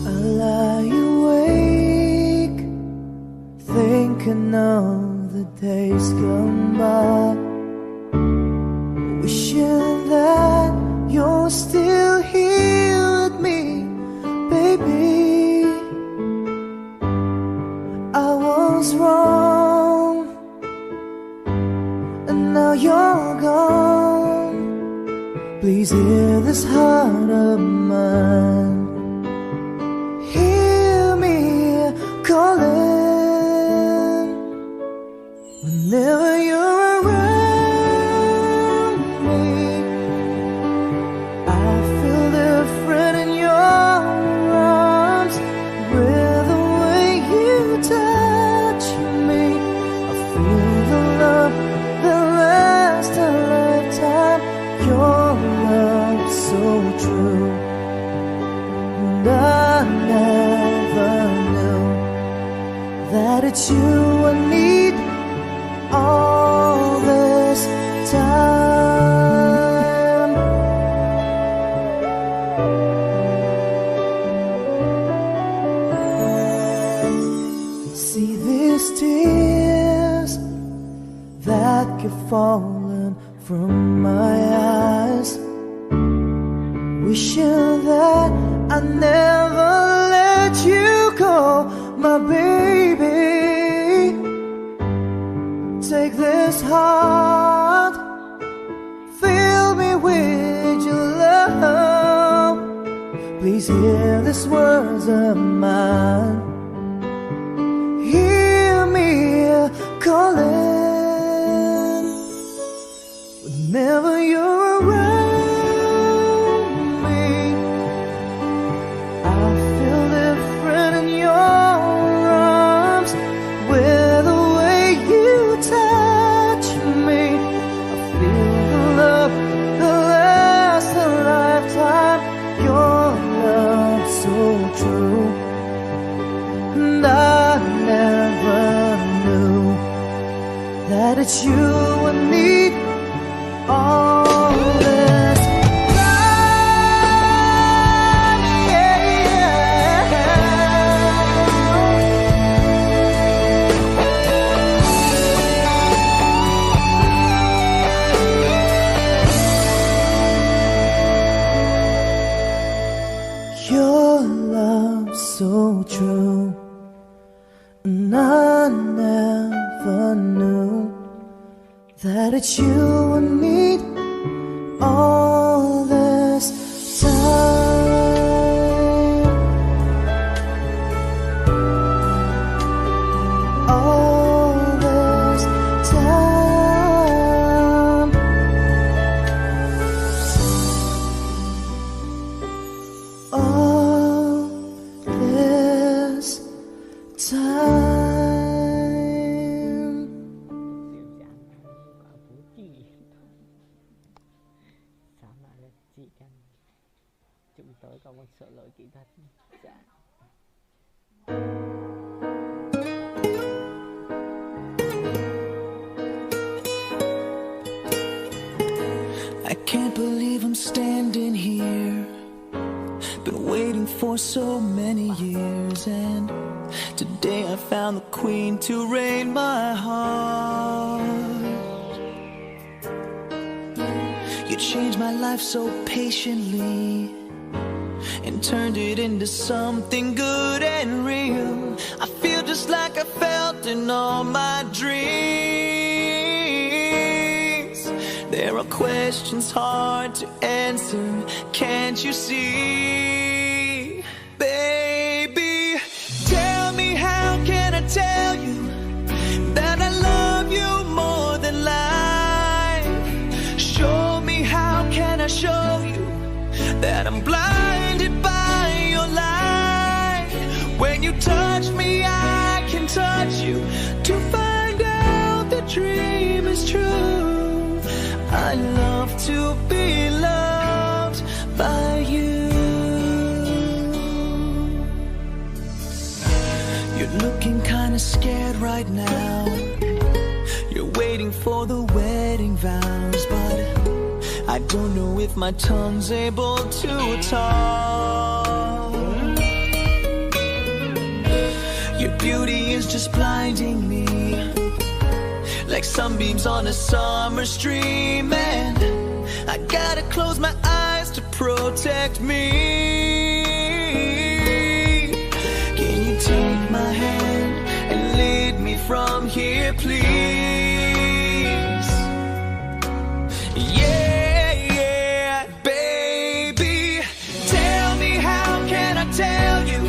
I lie awake, thinking of the days gone by, wishing that you're still here with me, baby. I was wrong, and now you're gone. Please hear this heart of mine, hear me calling. Whenever you're around me, I feel different in your arms. With the way you touch me, I feel the love that lasts a lifetime. Your love is so true, and I never knew that it's you I need all this time. See these tears that keep falling from my eyes, wishing that I never let you go, my baby. Take this heart, fill me with your love. Please hear these words of mine, hear me calling. Whenever you're around me, I feel different in your arms. With the way you touch me, I feel the love that lasts a lifetime. Your love so true, and I never knew that it's you I need all this time, yeah. Your love so true, and I never knew that it's you I need all this time, all this time, all this time. Chúng tôi có một số lỗi kỹ thuật. I can't believe I'm standing here, been waiting for so many years, and today I found the queen to reign my heart. You changed my life so patiently and turned it into something good and real. I feel just like I felt in all my dreams. There are questions hard to answer, can't you see? Baby, tell me, how can I tell you that I love you more than life? Show me, how can I show you that I'm blinded by your light? When you touch me, I can touch you to find out the dream is true. I love to be loved by you. You're looking kinda scared right now. You're waiting for the wedding vows, but I don't know if my tongue's able to talk. sunbeams on a summer stream, and I gotta close my eyes to protect me. Can you take my hand and lead me from here, please? Yeah, yeah, baby. Tell me, how can I tell you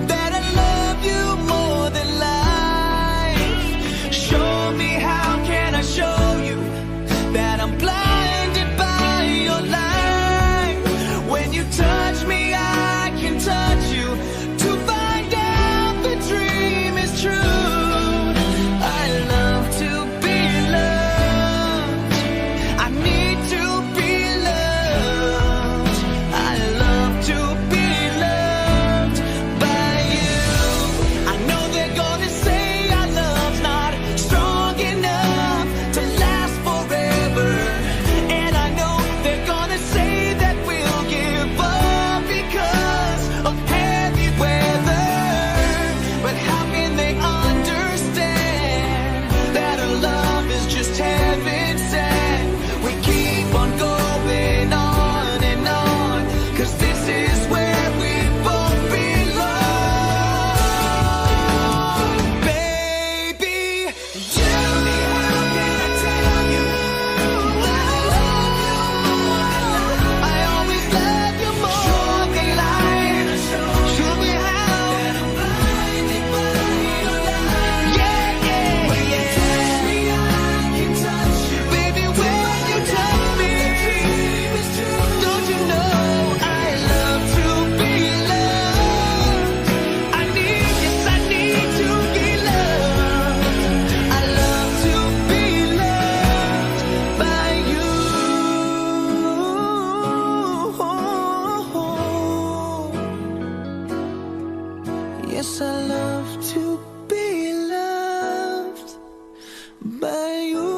that I love you more than life? Show me, how can I show you that I'm blinded by your light? When you touch me, I can touch you to find out the dream is true. I love to be loved. I need to be loved. I love to be loved by you. I know they're gonna say our love's not strong enough to last forever, and I know they're gonna say that we'll give up because of heavy weather. But how can they understand that our love is just heaven sent? We keep on going on and on, 'cause this is where we both belong. Baby, tell me, how can I tell you that I love you more than life? I always love you more than life. Show me how that I'm blinded by your light. Yeah, yeah, when you touch me, I can touch you. Baby, when you touch me, don't you know I love to be loved? I need, yes, I need to be loved. I love to be loved by you. Yes, I love to be loved by you.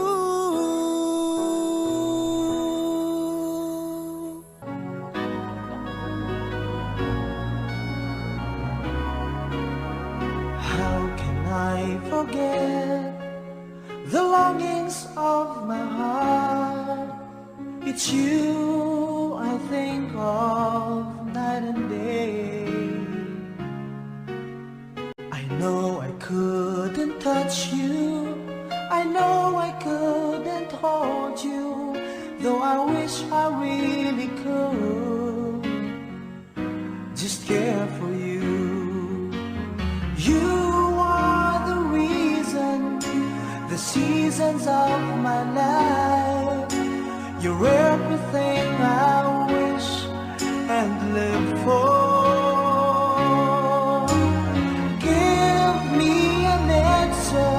How can I forget the longings of my heart? It's you I think of night and day. I know I couldn't touch you, I know I couldn't hold you, though I wish I really could just care for you. You are the reason, the seasons of my life. You're everything I wish and live for. Give me an answer,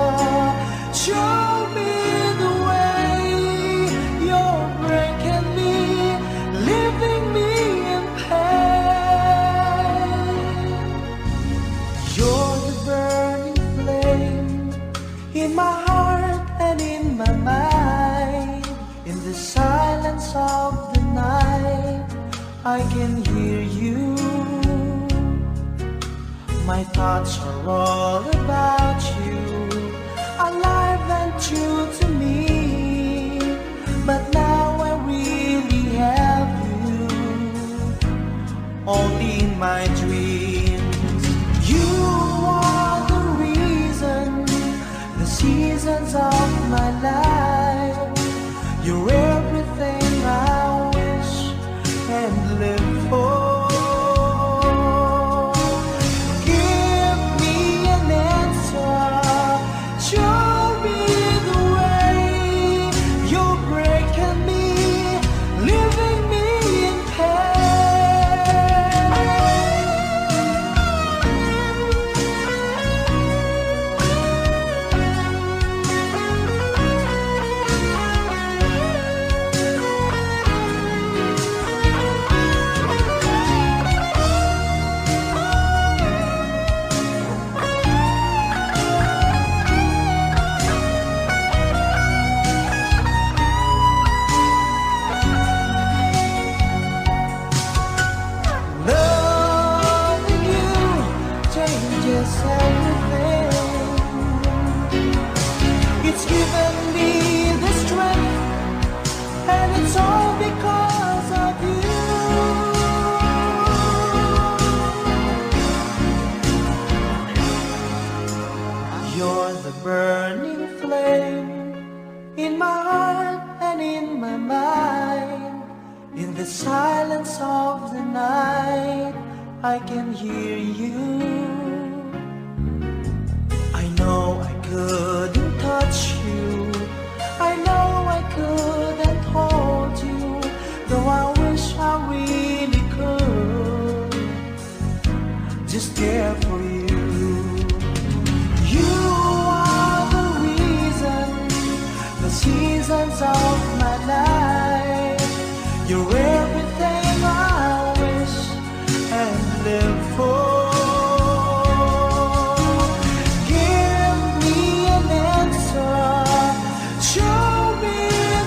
show me the way. You're breaking me, leaving me in pain. You're the burning flame in my heart and in my mind. In the silence of the night, I can hear you. My thoughts are all about you, alive and true to me. But now I really have you, only in my dreams. You are the reason, the seasons of my life. You're everything I wish and live for. Give me an answer, I can hear you. I know I couldn't touch you, I know I couldn't hold you, though I wish I really could just care for you. You are the reason, the seasons of my life. You're everything I wish and live for. Give me an answer, show me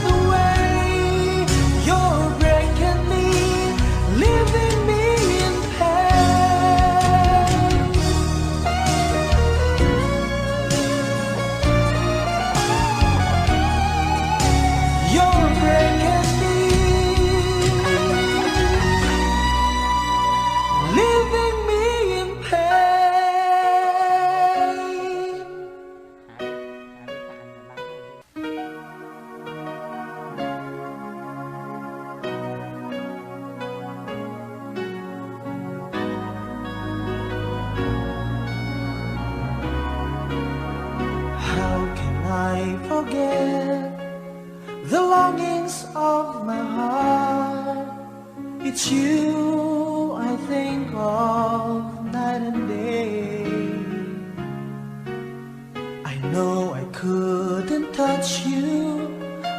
the way. You're breaking me, leaving me in pain. You're breaking me, leaving me in pain. How can I forget the longings of my heart? It's you I think of night and day. I know I couldn't touch you,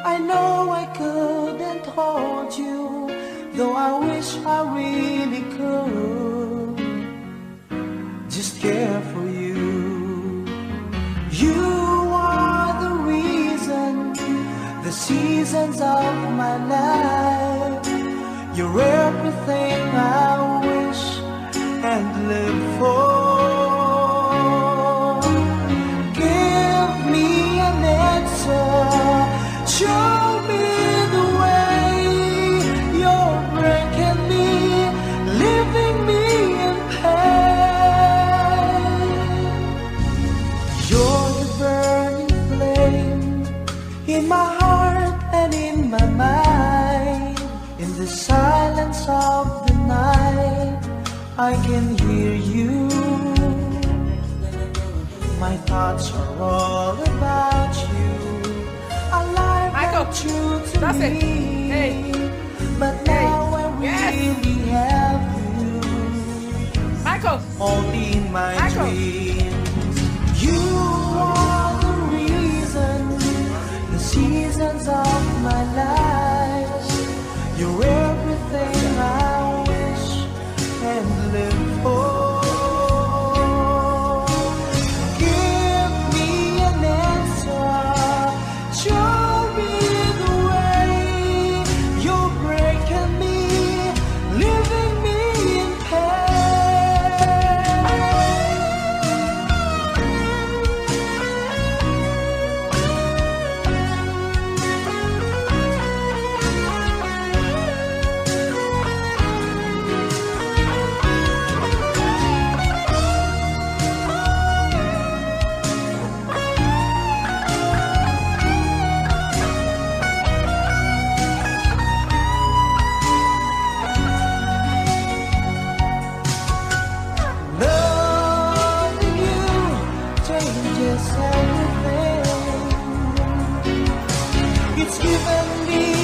I know I couldn't hold you, though I wish I really could just care for you. You are the reason, the seasons of my life. You're everything I wish and live for. Give me an answer, show me the way. You're breaking me, leaving me in pain. You're the burning flame in my heart and in my mind. In the silence of the night, I can hear you. My thoughts are all about you. A life Michael, that's true to that's it. me. Hey. But Hey. now I Yes. really have you, Michael, only in my Michael. dreams. You are the reason, the seasons of my life. You're everything I wish and live for. Give me an answer, show me the way. You're breaking me, leaving me in loving you changes everything. It's given me